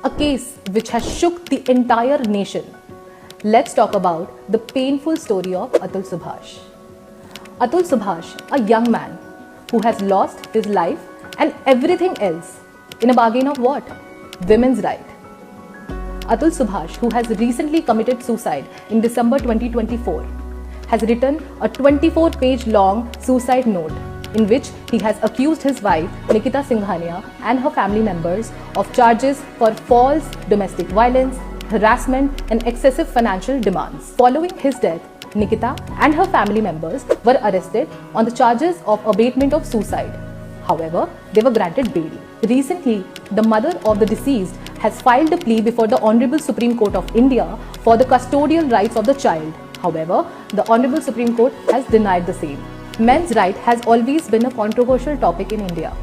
a case which has shook the entire nation. Let's talk about the painful story of Atul Subhash. Atul Subhash, a young man who has lost his life and everything else in a bargain of what? Women's right. Atul Subhash, who has recently committed suicide in December 2024, has written a 24-page long suicide note in which he has accused his wife Nikita Singhania and her family members of charges for false domestic violence, harassment and excessive financial demands. Following his death, Nikita and her family members were arrested on the charges of abatement of suicide. However, they were granted bail. Recently, the mother of the deceased has filed a plea before the Honorable Supreme Court of India for the custodial rights of the child. However, the Honorable Supreme Court has denied the same. Men's right has always been a controversial topic in India.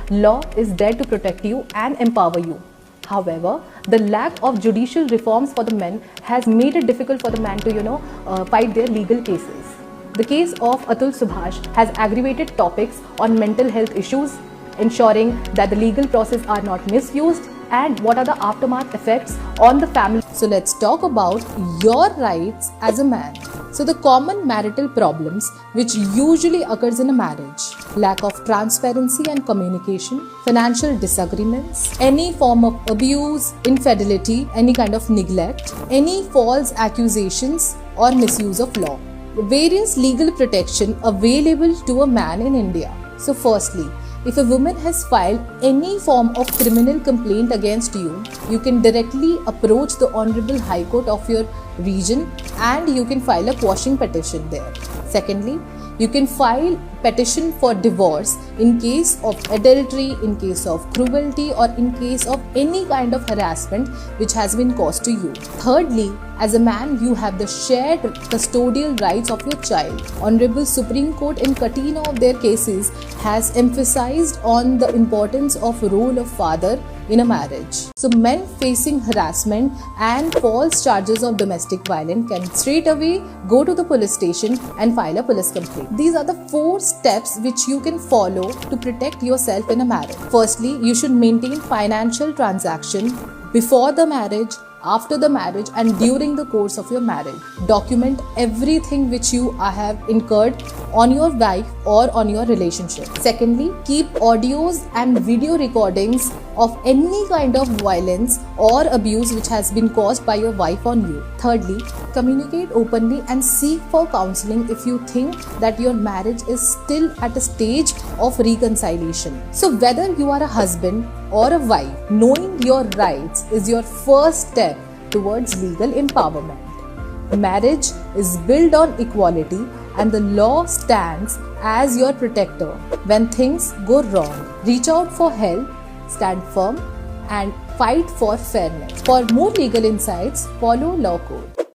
Law is there to protect you and empower you. However, the lack of judicial reforms for the men has made it difficult for the man to fight their legal cases. The case of Atul Subhash has aggravated topics on mental health issues, ensuring that the legal process are not misused, and what are the aftermath effects on the family. So let's talk about your rights as a man. So the common marital problems which usually occurs in a marriage: lack of transparency and communication, financial disagreements, any form of abuse, infidelity, any kind of neglect, any false accusations or misuse of law. Various legal protection available to a man in India. So firstly, if a woman has filed any form of criminal complaint against you, you can directly approach the Honorable High Court of your region and you can file a quashing petition there. Secondly, you can file petition for divorce in case of adultery, in case of cruelty or in case of any kind of harassment which has been caused to you. Thirdly, as a man, you have the shared custodial rights of your child. Honorable Supreme Court in 13 of their cases has emphasized on the importance of role of father in a marriage. So men facing harassment and false charges of domestic violence can straight away go to the police station and file a police complaint. These are the 4 steps which you can follow to protect yourself in a marriage. Firstly, you should maintain financial transaction before the marriage, after the marriage and during the course of your marriage. Document everything which you have incurred on your wife or on your relationship. Secondly, keep audios and video recordings of any kind of violence or abuse which has been caused by your wife on you. Thirdly, communicate openly and seek for counseling if you think that your marriage is still at a stage of reconciliation. So whether you are a husband or a wife, knowing your rights is your first step towards legal empowerment. Marriage is built on equality and the law stands as your protector when things go wrong. Reach out for help, stand firm and fight for fairness. For more legal insights, follow Law Code.